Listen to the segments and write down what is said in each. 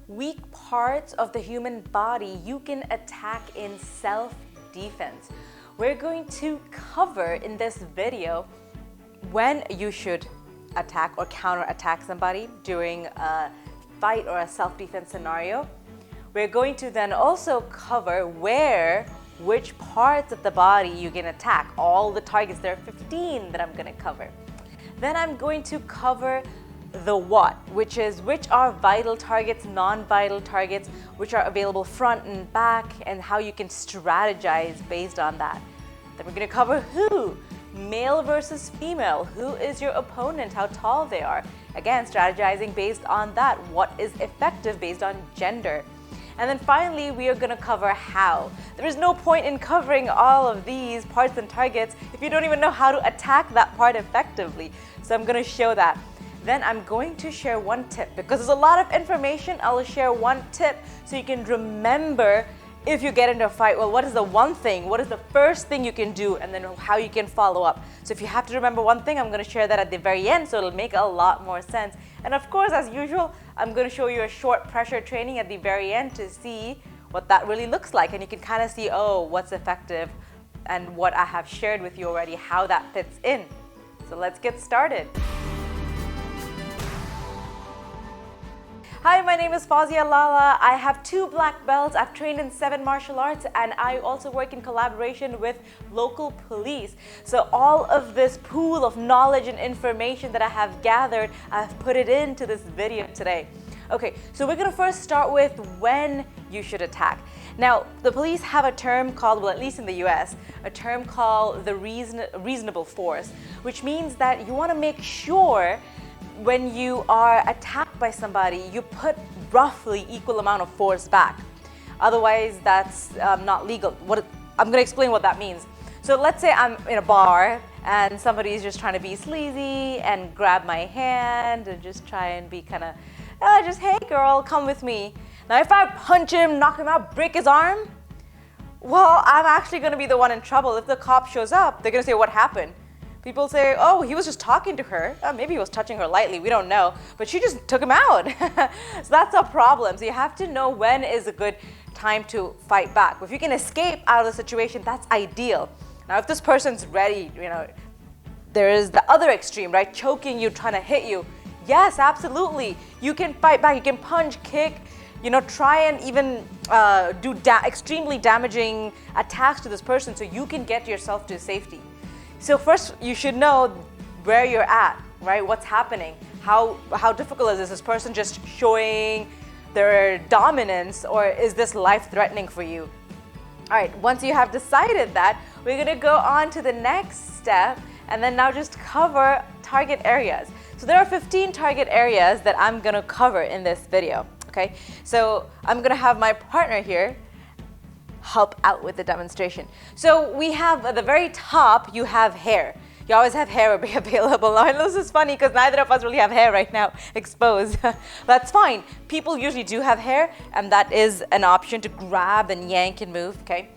weak parts of the human body you can attack in self-defense. We're going to cover in this video when you should attack or counter-attack somebody during a fight or a self-defense scenario. We're going to then also cover which parts of the body you can attack, all the targets. There are 15 that I'm going to cover. Then I'm going to cover the what, which are vital targets, non-vital targets, which are available front and back, and how you can strategize based on that. Then we're going to cover who, male versus female, who is your opponent, how tall they are. Again, strategizing based on that, what is effective based on gender. And then finally, we are going to cover how. There is no point in covering all of these parts and targets if you don't even know how to attack that part effectively. So I'm going to show that. Then I'm going to share one tip. Because there's a lot of information, I'll share one tip so you can remember if you get into a fight, well, what is the one thing? What is the first thing you can do? And then how you can follow up. So if you have to remember one thing, I'm going to share that at the very end so it'll make a lot more sense. And of course, as usual, I'm going to show you a short pressure training at the very end to see what that really looks like. And you can kind of see, oh, what's effective and what I have shared with you already, how that fits in. So let's get started. Hi, my name is Fawzia Lala. I have 2 black belts. I've trained in 7 martial arts, and I also work in collaboration with local police. So all of this pool of knowledge and information that I have gathered, I've put it into this video today. Okay, so we're gonna first start with when you should attack. Now, the police have a term called, well, at least in the US, a term called the reasonable force, which means that you wanna make sure when you are attacked by somebody, you put roughly equal amount of force back. Otherwise, that's not legal. I'm going to explain what that means. So let's say I'm in a bar and somebody is just trying to be sleazy and grab my hand and just try and be kind of, just, hey girl, come with me. Now, if I punch him, knock him out, break his arm, well, I'm actually going to be the one in trouble. If the cop shows up, they're going to say, what happened? People say, oh, he was just talking to her. Maybe he was touching her lightly, we don't know. But she just took him out. So that's a problem. So you have to know when is a good time to fight back. If you can escape out of the situation, that's ideal. Now, if this person's ready, there is the other extreme, right? Choking you, trying to hit you. Yes, absolutely. You can fight back. You can punch, kick, try and even do extremely damaging attacks to this person so you can get yourself to safety. So first, you should know where you're at, right? What's happening? How difficult is this? Is this person just showing their dominance, or is this life-threatening for you? All right, once you have decided that, we're gonna go on to the next step and then now just cover target areas. So there are 15 target areas that I'm gonna cover in this video, okay? So I'm gonna have my partner here help out with the demonstration. So we have at the very top, you have hair. You always have hair available. Now, this is funny because neither of us really have hair right now exposed. That's fine. People usually do have hair, and that is an option to grab and yank and move, okay?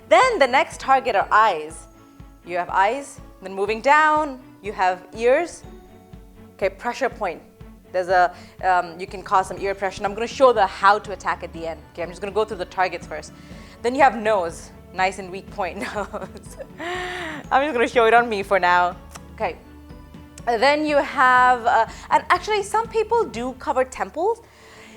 Then the next target are eyes. You have eyes, then moving down, you have ears. Okay, pressure point. There's you can cause some ear pressure. And I'm gonna show the how to attack at the end. Okay, I'm just gonna go through the targets first. Then you have nose, nice and weak point nose. I'm just gonna show it on me for now. Okay. Then you have, and actually some people do cover temples.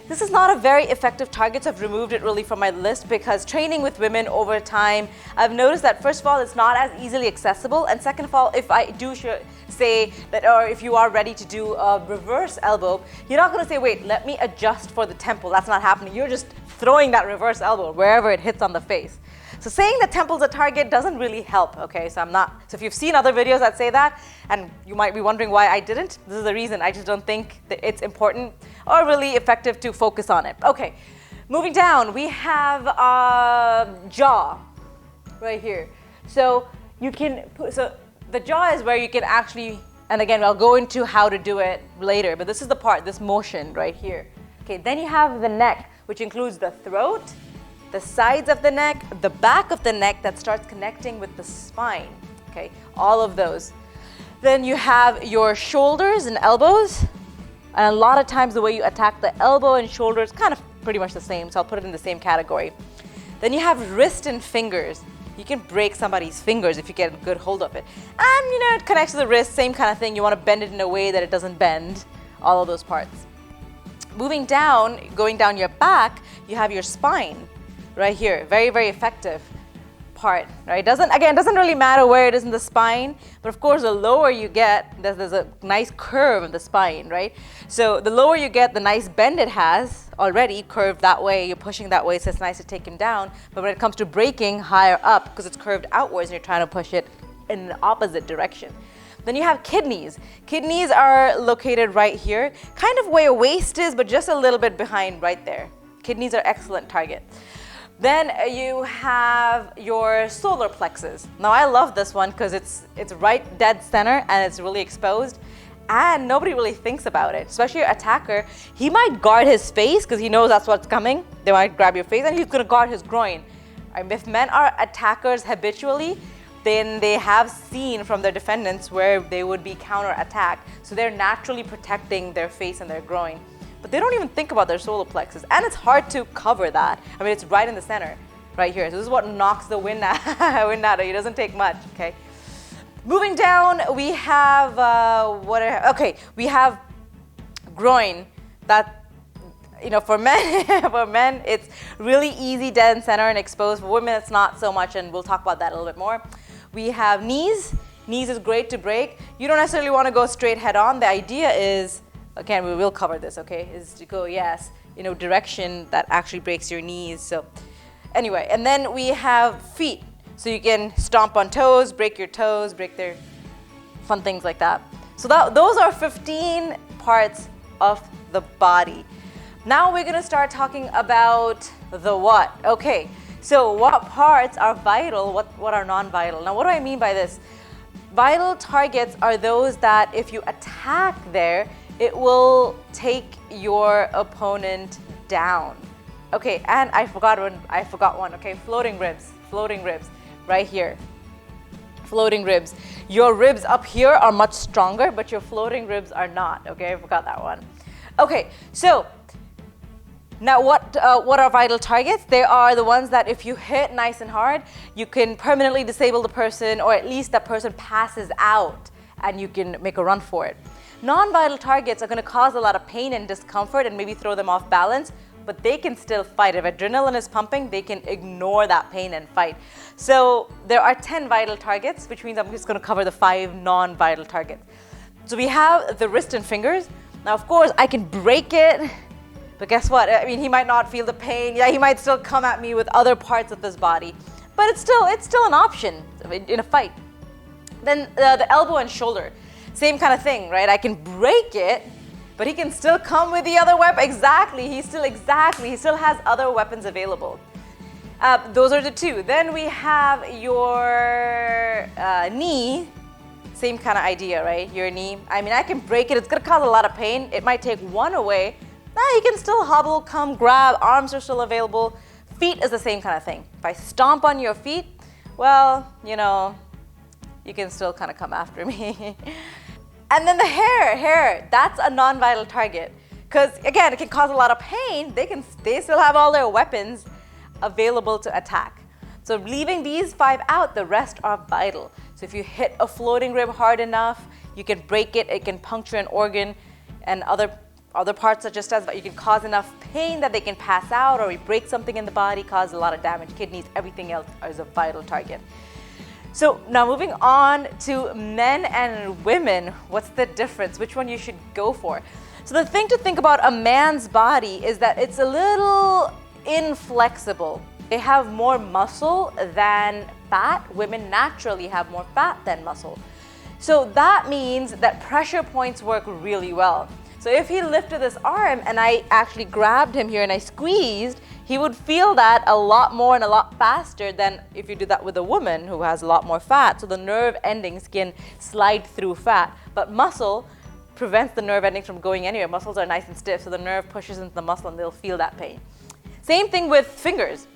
This is not a very effective target, so I've removed it really from my list because training with women over time, I've noticed that first of all, it's not as easily accessible, and second of all, if I do say that, or if you are ready to do a reverse elbow, you're not gonna say, wait, let me adjust for the temple. That's not happening. You're just throwing that reverse elbow wherever it hits on the face. So saying the temple's a target doesn't really help, okay? So if you've seen other videos that say that, and you might be wondering why I didn't, this is the reason. I just don't think that it's important or really effective to focus on it. Okay, moving down, we have jaw right here. So the jaw is where you can actually, and again, I'll go into how to do it later, but this is the part, this motion right here. Okay, then you have the neck, which includes the throat, the sides of the neck, the back of the neck that starts connecting with the spine, okay? All of those. Then you have your shoulders and elbows. And a lot of times the way you attack the elbow and shoulders kind of pretty much the same, so I'll put it in the same category. Then you have wrist and fingers. You can break somebody's fingers if you get a good hold of it. And it connects to the wrist, same kind of thing. You want to bend it in a way that it doesn't bend, all of those parts. Moving down, going down your back, you have your spine right here. Very, very effective part, right? Doesn't really matter where it is in the spine, but of course the lower you get, there's a nice curve in the spine, right? So the lower you get, the nice bend it has already curved that way, you're pushing that way, so it's nice to take him down. But when it comes to breaking, higher up, because it's curved outwards and you're trying to push it in the opposite direction. Then you have kidneys. Kidneys are located right here, kind of where your waist is, but just a little bit behind right there. Kidneys are excellent target. Then you have your solar plexus. Now I love this one because it's right dead center and it's really exposed, and nobody really thinks about it. Especially your attacker, he might guard his face because he knows that's what's coming. They might grab your face and he's gonna guard his groin. If men are attackers habitually, then they have seen from their defendants where they would be counter-attacked. So they're naturally protecting their face and their groin. But they don't even think about their solar plexus. And it's hard to cover that. I mean, it's right in the center, right here. So this is what knocks the wind out of you. It doesn't take much, okay? Moving down, we have, we have groin. That, for men, it's really easy, dead in center and exposed. For women, it's not so much, and we'll talk about that a little bit more. We have knees. Knees is great to break. You don't necessarily want to go straight head on. The idea is, again, we will cover this, okay, is to go, direction that actually breaks your knees. So anyway, and then we have feet. So you can stomp on toes, break your toes, break their fun things like that. So those are 15 parts of the body. Now we're gonna start talking about the what. Okay, so what parts are vital, what are non-vital? Now what do I mean by this? Vital targets are those that if you attack there, it will take your opponent down. Okay, and I forgot one, okay, floating ribs, right here. Floating ribs. Your ribs up here are much stronger, but your floating ribs are not, okay, I forgot that one. Okay, so now what are vital targets? They are the ones that if you hit nice and hard, you can permanently disable the person, or at least that person passes out and you can make a run for it. Non-vital targets are going to cause a lot of pain and discomfort and maybe throw them off balance, but they can still fight. If adrenaline is pumping, they can ignore that pain and fight. So there are 10 vital targets, which means I'm just going to cover the 5 non-vital targets. So we have the wrist and fingers. Now, of course, I can break it, but guess what? I mean, he might not feel the pain. Yeah, he might still come at me with other parts of his body, but it's still an option in a fight. Then the elbow and shoulder. Same kind of thing, right? I can break it, but he can still come with the other weapon. Exactly, he still has other weapons available. Those are the 2. Then we have your knee. Same kind of idea, right? Your knee. I mean, I can break it. It's going to cause a lot of pain. It might take one away. You can still hobble, come, grab. Arms are still available. Feet is the same kind of thing. If I stomp on your feet, well, you can still kind of come after me. And then the hair, that's a non-vital target. Because again, it can cause a lot of pain. They still have all their weapons available to attack. So leaving these 5 out, the rest are vital. So if you hit a floating rib hard enough, you can break it, it can puncture an organ, and other parts are just as, you can cause enough pain that they can pass out, or you break something in the body, cause a lot of damage, kidneys, everything else is a vital target. So now moving on to men and women, what's the difference? Which one you should go for? So the thing to think about a man's body is that it's a little inflexible. They have more muscle than fat. Women naturally have more fat than muscle. So that means that pressure points work really well. So if he lifted this arm and I actually grabbed him here and I squeezed, he would feel that a lot more and a lot faster than if you do that with a woman who has a lot more fat. So the nerve endings can slide through fat, but muscle prevents the nerve endings from going anywhere. Muscles are nice and stiff, so the nerve pushes into the muscle and they'll feel that pain. Same thing with fingers.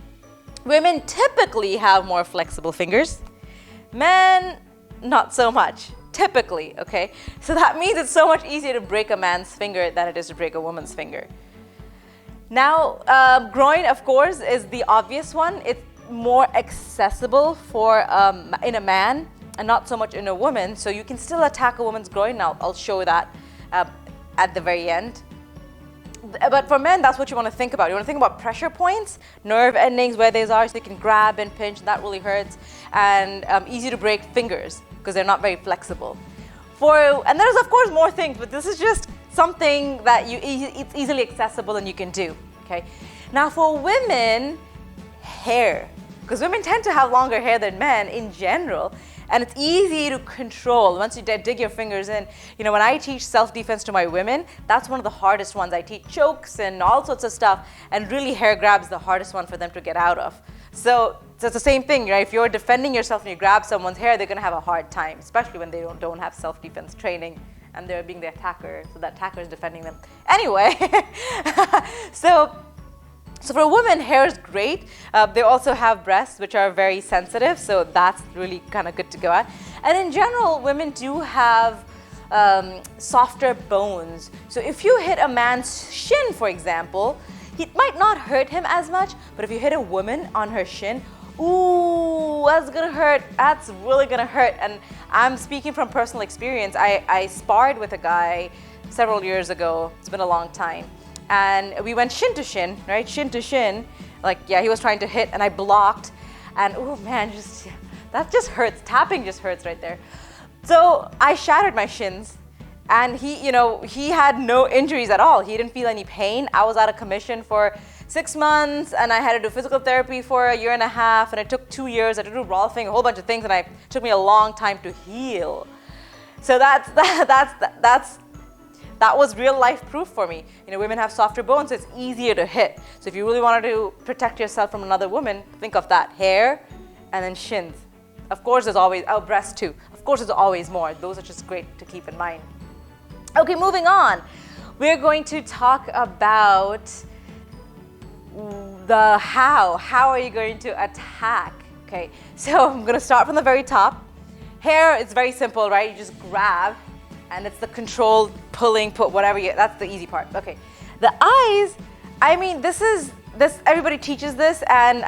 Women typically have more flexible fingers. Men, not so much. Typically, okay? So that means it's so much easier to break a man's finger than it is to break a woman's finger. Now, groin, of course, is the obvious one. It's more accessible for in a man and not so much in a woman. So you can still attack a woman's groin. Now, I'll show that at the very end. But for men, that's what you want to think about. You want to think about pressure points, nerve endings, where these are, so you can grab and pinch, and that really hurts. And easy to break fingers, because they're not very flexible. And there's, of course, more things, but this is just something that it's easily accessible and you can do, okay? Now, for women, hair, because women tend to have longer hair than men in general, and it's easy to control once you dig your fingers in. You know, when I teach self-defense to my women, that's one of the hardest ones. I teach chokes and all sorts of stuff, and really hair grab's the hardest one for them to get out of. So it's the same thing, right? If you're defending yourself and you grab someone's hair, they're gonna have a hard time, especially when they don't have self-defense training and they're being the attacker, so that attacker is defending them. Anyway, so for a woman, hair is great. They also have breasts, which are very sensitive, so that's really kind of good to go at. And in general, women do have softer bones. So if you hit a man's shin, for example, it might not hurt him as much, but if you hit a woman on her shin, ooh, that's gonna hurt. That's really gonna hurt. And I'm speaking from personal experience. I sparred with a guy several years ago. It's been a long time. And we went shin to shin, right? Shin to shin. Like, yeah, he was trying to hit and I blocked. And oh man, that just hurts. Tapping just hurts right there. So I shattered my shins. And he had no injuries at all. He didn't feel any pain. I was out of commission for 6 months, and I had to do physical therapy for a year and a half, and it took 2 years. I had to do rolfing, a whole bunch of things, and it took me a long time to heal. So that was real life proof for me. You know, women have softer bones, so it's easier to hit. So if you really wanted to protect yourself from another woman, think of that: hair, and then shins. Of course, there's always breasts too. Of course, there's always more. Those are just great to keep in mind. Okay, moving on. We're going to talk about the how. How are you going to attack? Okay, so I'm going to start from the very top. Hair, it's very simple, right? You just grab, and it's the controlled pulling, that's the easy part. Okay, the eyes, I mean, this everybody teaches this, and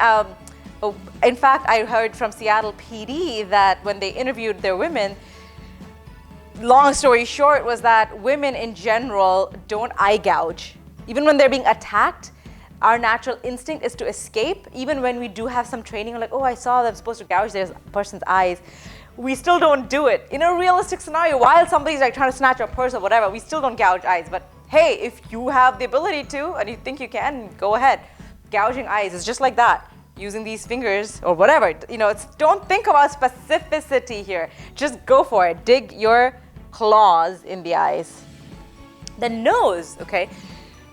in fact, I heard from Seattle PD that when they interviewed their women, long story short was that women in general don't eye gouge. Even when they're being attacked, our natural instinct is to escape. Even when we do have some training, we're like, oh, I saw them supposed to gouge this person's eyes. We still don't do it. In a realistic scenario, while somebody's like trying to snatch your purse or whatever, we still don't gouge eyes. But hey, if you have the ability to and you think you can, go ahead. Gouging eyes is just like that. Using these fingers or whatever. You know, don't think about specificity here. Just go for it. Dig your claws in the eyes. The nose, okay?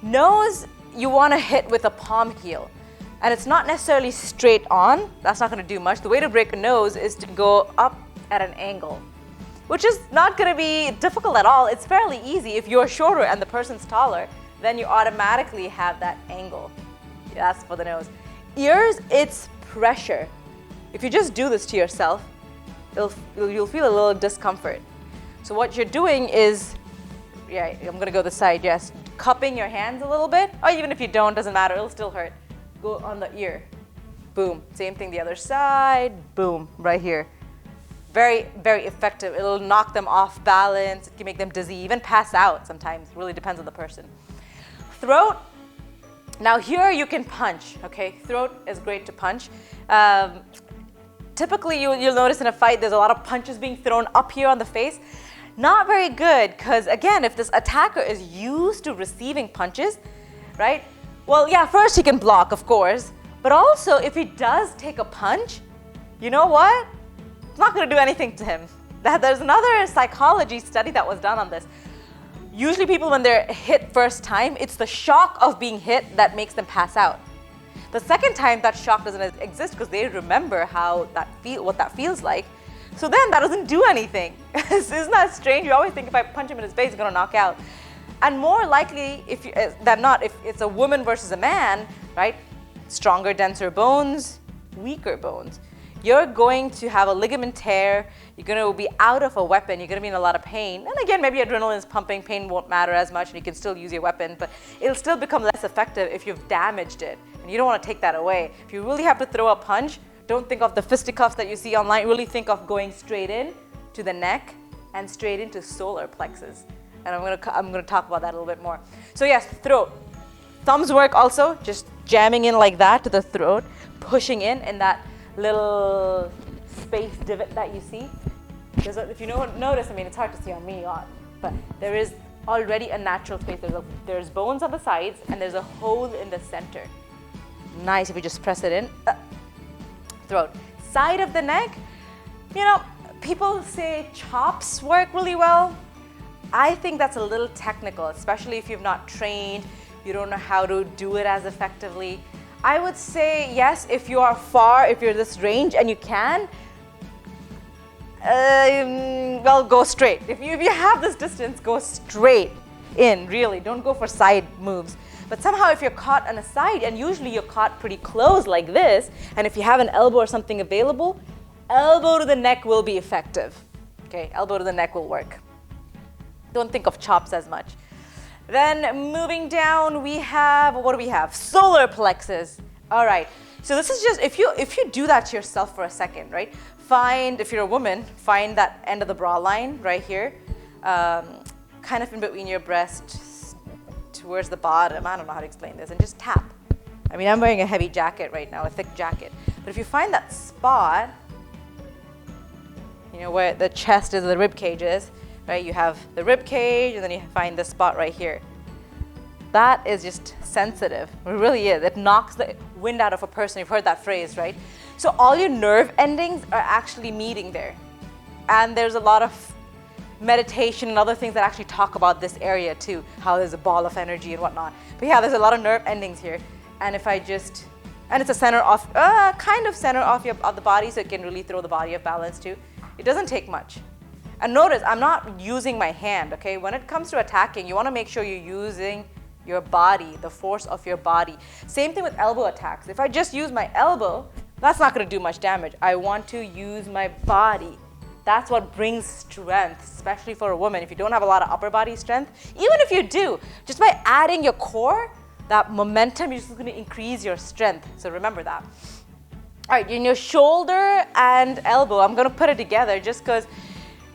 Nose, you want to hit with a palm heel. And it's not necessarily straight on. That's not going to do much. The way to break a nose is to go up at an angle, which is not going to be difficult at all. It's fairly easy. If you're shorter and the person's taller, then you automatically have that angle. That's for the nose. Ears, it's pressure. If you just do this to yourself, you'll feel a little discomfort. So what you're doing is, yeah, I'm gonna go this side, yes, cupping your hands a little bit, or even if you don't, doesn't matter, it'll still hurt. Go on the ear, boom. Same thing the other side, boom, right here. Very, very effective. It'll knock them off balance, it can make them dizzy, even pass out sometimes, really depends on the person. Throat, now here you can punch, okay? Throat is great to punch. Typically you'll notice in a fight there's a lot of punches being thrown up here on the face. Not very good, because again, if this attacker is used to receiving punches, right? Well, yeah, first he can block, of course, but also if he does take a punch, you know what? It's not going to do anything to him. There's another psychology study that was done on this. Usually people, when they're hit first time, it's the shock of being hit that makes them pass out. The second time, that shock doesn't exist because they remember what that feels like. So then that doesn't do anything. Isn't that strange? You always think if I punch him in his face, he's going to knock out. And more likely if it's a woman versus a man, right? Stronger, denser bones, weaker bones. you're going to have a ligament tear, you're going to be out of a weapon, you're going to be in a lot of pain. And again, maybe adrenaline is pumping, pain won't matter as much, and you can still use your weapon, but it'll still become less effective if you've damaged it. And you don't want to take that away. If you really have to throw a punch, don't think of the fisticuffs that you see online. Really think of going straight in to the neck and straight into solar plexus. And I'm gonna talk about that a little bit more. So yes, throat. Thumbs work also, just jamming in like that to the throat, pushing in that little space divot that you see. If you notice, I mean, it's hard to see on me, but there is already a natural space. There's bones on the sides, and there's a hole in the center. Nice if you just press it in. Throat. Side of the neck, people say chops work really well. I think that's a little technical, especially if you've not trained, you don't know how to do it as effectively. I would say yes, if you are far, if you're this range and you can, well, go straight. If you have this distance, go straight in, really. Don't go for side moves. But somehow if you're caught on a side, and usually you're caught pretty close like this, and if you have an elbow or something available, elbow to the neck will be effective. Okay, elbow to the neck will work. Don't think of chops as much. Then moving down, we have, what do we have? Solar plexus. All right, so this is just, if you do that to yourself for a second, right? If you're a woman, find that end of the bra line right here, kind of in between your breast towards the bottom. I don't know how to explain this, and just tap. I mean, I'm wearing a heavy jacket right now, a thick jacket. But if you find that spot, where the chest is, the rib cage is, right? You have the rib cage, and then you find this spot right here. That is just sensitive. It really is. It knocks the wind out of a person. You've heard that phrase, right? So all your nerve endings are actually meeting there. And there's a lot of meditation and other things that actually talk about this area too, how there's a ball of energy and whatnot. But yeah, there's a lot of nerve endings here. And if I just, and it's a center off, kind of center off of the body, so it can really throw the body off balance too. It doesn't take much. And notice, I'm not using my hand, okay? When it comes to attacking, you want to make sure you're using your body, the force of your body. Same thing with elbow attacks. If I just use my elbow, that's not going to do much damage. I want to use my body. That's what brings strength, especially for a woman. If you don't have a lot of upper body strength, even if you do, just by adding your core, that momentum, you're just going to increase your strength. So remember that. All right, in your shoulder and elbow, I'm going to put it together just because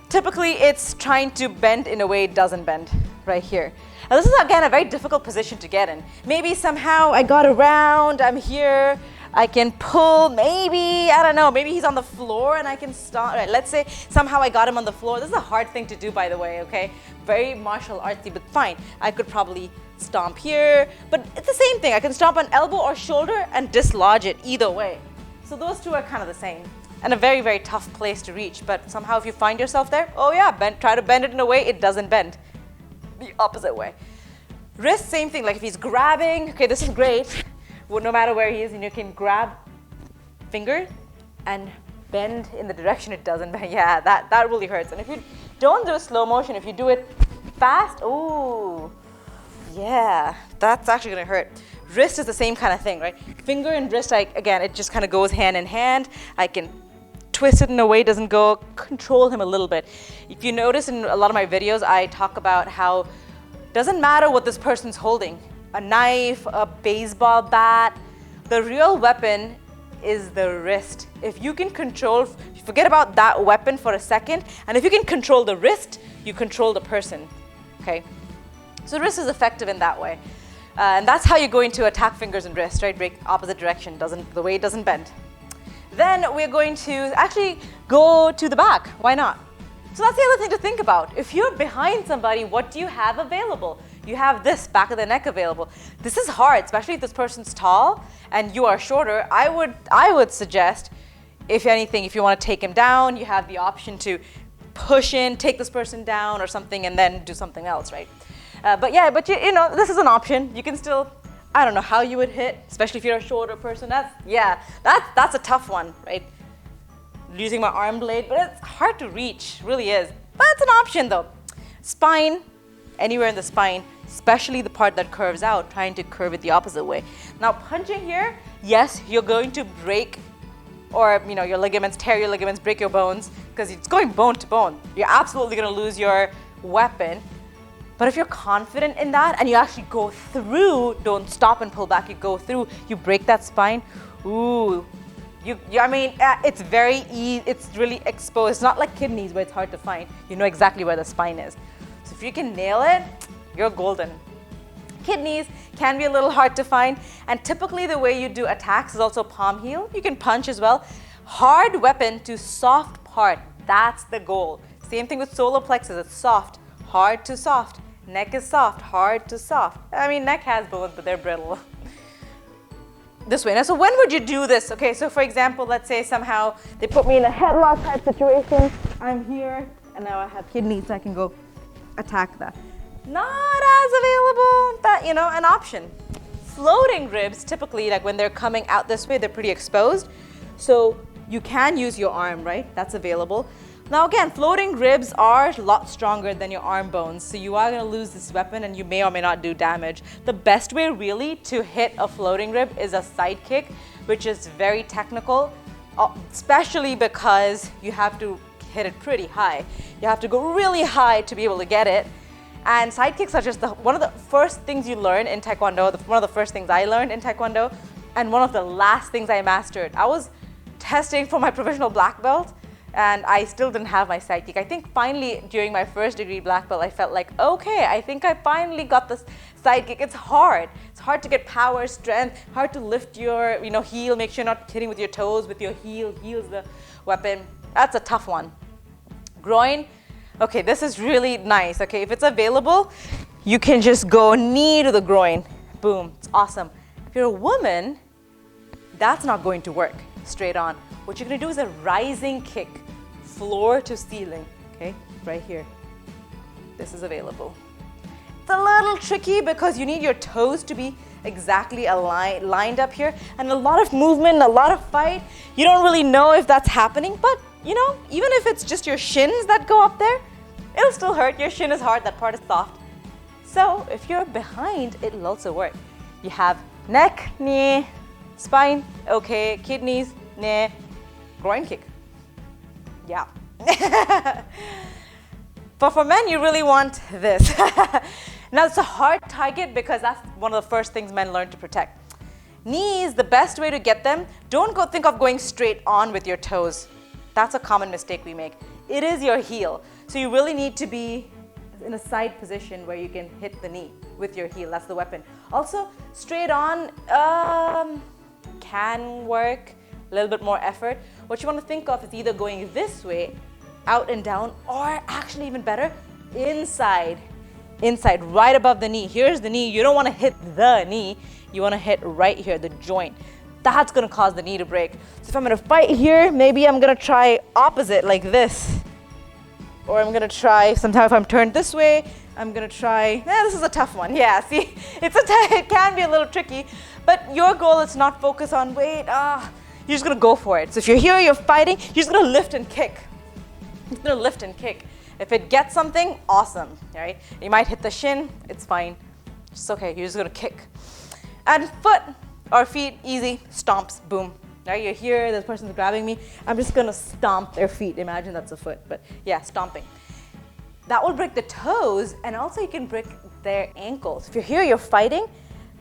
typically it's trying to bend in a way it doesn't bend right here. Now this is again a very difficult position to get in. Maybe somehow I got around, I'm here, I can pull, maybe, I don't know, maybe he's on the floor and I can stomp. Right, let's say somehow I got him on the floor. This is a hard thing to do, by the way, okay? Very martial artsy, but fine. I could probably stomp here, but it's the same thing. I can stomp on elbow or shoulder and dislodge it either way. So those two are kind of the same. And a very, very tough place to reach, but somehow if you find yourself there, oh yeah, try to bend it in a way it doesn't bend. The opposite way. Wrist, same thing, like if he's grabbing, okay, this is great. Well, no matter where he is, you can grab finger and bend in the direction it doesn't bend. Yeah, that really hurts. And if you don't do a slow motion, if you do it fast, ooh, yeah, that's actually gonna hurt. Wrist is the same kind of thing, right? Finger and wrist, again, it just kind of goes hand in hand. I can twist it in a way it doesn't go, control him a little bit. If you notice in a lot of my videos, I talk about how it doesn't matter what this person's holding, a knife, a baseball bat, the real weapon is the wrist. If you can control, forget about that weapon for a second, and if you can control the wrist, you control the person, okay? So wrist is effective in that way. And that's how you're going to attack fingers and wrist, right? Break opposite direction, the way it doesn't bend. Then we're going to actually go to the back. Why not? So that's the other thing to think about. If you're behind somebody, what do you have available? You have this back of the neck available. This is hard, especially if this person's tall and you are shorter. I would suggest, if anything, if you want to take him down, you have the option to push in, take this person down or something, and then do something else, right? But you know, this is an option. You can still, I don't know how you would hit, especially if you're a shorter person. That's a tough one, right? Using my arm blade, but it's hard to reach, really is. But it's an option though. Spine, anywhere in the spine, especially the part that curves out, trying to curve it the opposite way. Now punching here, yes, you're going to break or your ligaments, tear your ligaments, break your bones, because it's going bone to bone. You're absolutely going to lose your weapon. But if you're confident in that and you actually go through, don't stop and pull back, you go through, you break that spine, ooh, it's very easy, it's really exposed. It's not like kidneys where it's hard to find. You know exactly where the spine is. So if you can nail it, you're golden. Kidneys can be a little hard to find, and typically the way you do attacks is also palm heel. You can punch as well. Hard weapon to soft part, that's the goal. Same thing with solar plexus, it's soft, hard to soft. Neck is soft, hard to soft. Neck has bones, but they're brittle. This way. Now, so when would you do this? Okay, so for example, let's say somehow they put me in a headlock type situation. I'm here, and now I have kidneys, so I can go attack that. Not as available, but an option. Floating ribs, typically, like when they're coming out this way, they're pretty exposed. So you can use your arm, right? That's available. Now again, floating ribs are a lot stronger than your arm bones, so you are going to lose this weapon and you may or may not do damage. The best way really to hit a floating rib is a side kick, which is very technical, especially because you have to hit it pretty high. You have to go really high to be able to get it. And side kicks are just one of the first things you learn in Taekwondo, one of the first things I learned in Taekwondo, and one of the last things I mastered. I was testing for my provisional black belt, and I still didn't have my side kick. I think finally during my first degree black belt, I felt like, okay, I think I finally got this side kick. It's hard. It's hard to get power, strength, hard to lift your heel, make sure you're not hitting with your toes, with your heel. Heel's the weapon. That's a tough one. Groin. Okay, this is really nice. Okay, if it's available, you can just go knee to the groin. Boom, it's awesome. If you're a woman, that's not going to work straight on. What you're gonna do is a rising kick, floor to ceiling, okay, right here. This is available. It's a little tricky because you need your toes to be exactly lined up here, and a lot of movement, a lot of fight. You don't really know if that's happening, but even if it's just your shins that go up there, it'll still hurt. Your shin is hard, that part is soft. So if you're behind, it'll also work. You have neck, knee, spine, okay, kidneys, nah, groin kick. Yeah. But for men, you really want this. Now, it's a hard target because that's one of the first things men learn to protect. Knees, the best way to get them, don't think of going straight on with your toes. That's a common mistake we make. It is your heel. So you really need to be in a side position where you can hit the knee with your heel. That's the weapon. Also, straight on can work, a little bit more effort. What you want to think of is either going this way, out and down, or actually even better, inside, right above the knee. Here's the knee. You don't want to hit the knee. You want to hit right here, the joint. That's going to cause the knee to break. So if I'm going to fight here, maybe I'm going to try opposite like this. Or I'm going to try, sometime if I'm turned this way, I'm going to try, this is a tough one. Yeah, see, it can be a little tricky, but your goal is not focus on, you're just going to go for it. So if you're here, you're fighting, you're just going to lift and kick. You're going to lift and kick. If it gets something, awesome, right? You might hit the shin, it's fine. It's okay, you're just going to kick. And foot or feet, easy, stomps, boom. Right, you're here, this person's grabbing me. I'm just gonna stomp their feet. Imagine that's a foot, but yeah, stomping. That will break the toes, and also you can break their ankles. If you're here, you're fighting,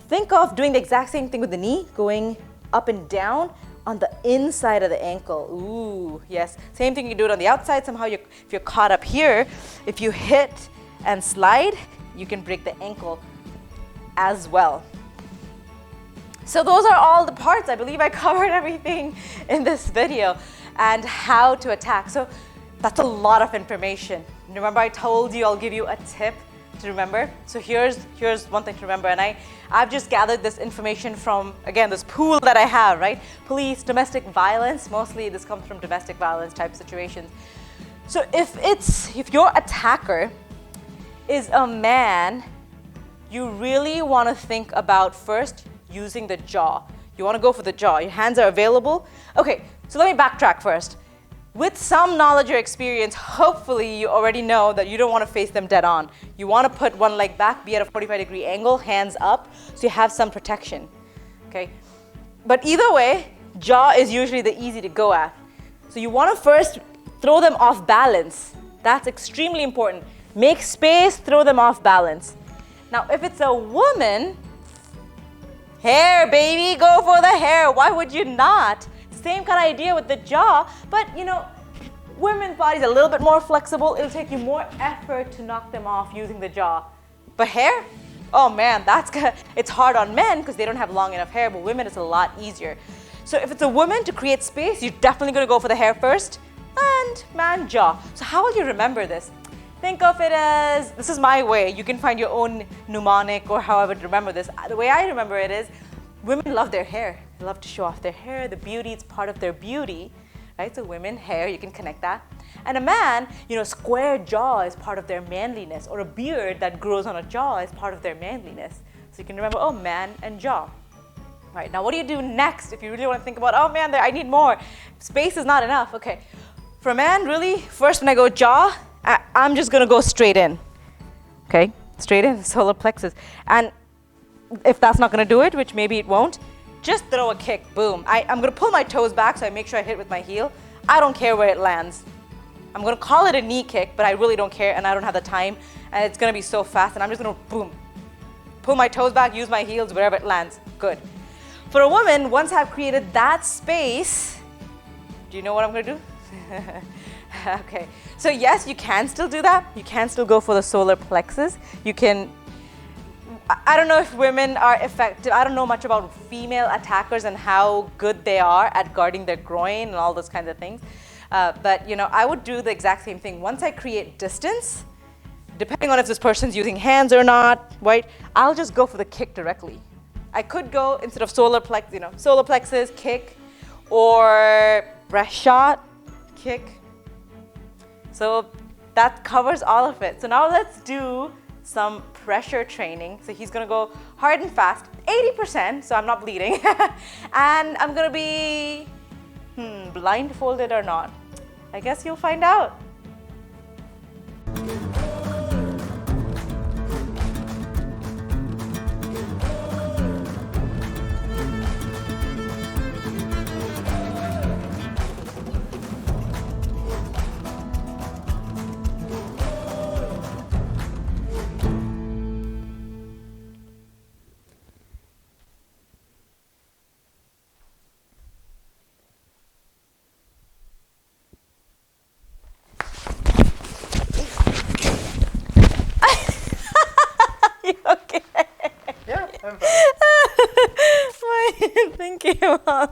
think of doing the exact same thing with the knee, going up and down on the inside of the ankle. Ooh, yes. Same thing, you do it on the outside. Somehow, if you're caught up here, if you hit and slide, you can break the ankle as well. So those are all the parts. I believe I covered everything in this video and how to attack. So that's a lot of information. Remember I told you I'll give you a tip to remember. So here's one thing to remember, and I've just gathered this information from, again, this pool that I have, right? Police, domestic violence, mostly this comes from domestic violence type situations. So if your attacker is a man, you really want to think about first using the jaw. You want to go for the jaw. Your hands are available. Okay, so let me backtrack first. With some knowledge or experience, hopefully you already know that you don't want to face them dead on. You want to put one leg back, be at a 45-degree angle, hands up, so you have some protection. Okay? But either way, jaw is usually the easy to go at. So you want to first throw them off balance. That's extremely important. Make space, throw them off balance. Now, if it's a woman, hair, baby, go for the hair. Why would you not? Same kind of idea with the jaw, but you know, women's bodies are a little bit more flexible. It'll take you more effort to knock them off using the jaw. But hair? Oh man, it's hard on men because they don't have long enough hair, but women it's a lot easier. So if it's a woman, to create space, you're definitely going to go for the hair first, and man, jaw. So how will you remember this? Think of it as, this is my way. You can find your own mnemonic or however to remember this. The way I remember it is, women love their hair. They love to show off their hair. The beauty, it's part of their beauty, right? So women, hair, you can connect that. And a man, you know, square jaw is part of their manliness, or a beard that grows on a jaw is part of their manliness. So you can remember, oh, man and jaw. Right, now what do you do next if you really want to think about, oh man, I need more. Space is not enough. Okay, for a man, really, first when I go jaw, I'm just going to go straight in. Okay, straight in, solar plexus. And if that's not going to do it, which maybe it won't, just throw a kick, boom. I'm going to pull my toes back so I make sure I hit with my heel. I don't care where it lands. I'm going to call it a knee kick, but I really don't care and I don't have the time and it's going to be so fast and I'm just going to boom. Pull my toes back, use my heels, wherever it lands. Good. For a woman, once I've created that space, do you know what I'm going to do? Okay, so yes, you can still do that. You can still go for the solar plexus. You can, I don't know if women are effective. I don't know much about female attackers and how good they are at guarding their groin and all those kinds of things. But you know, I would do the exact same thing. Once I create distance, depending on if this person's using hands or not, right? I'll just go for the kick directly. I could go, instead of solar plexus, kick, or breast shot, kick. So that covers all of it. So now let's do some pressure training. So he's gonna go hard and fast, 80%, so I'm not bleeding. And I'm gonna be, blindfolded or not? I guess you'll find out. Okay. Yeah, I'm fine. Thank you, Mom.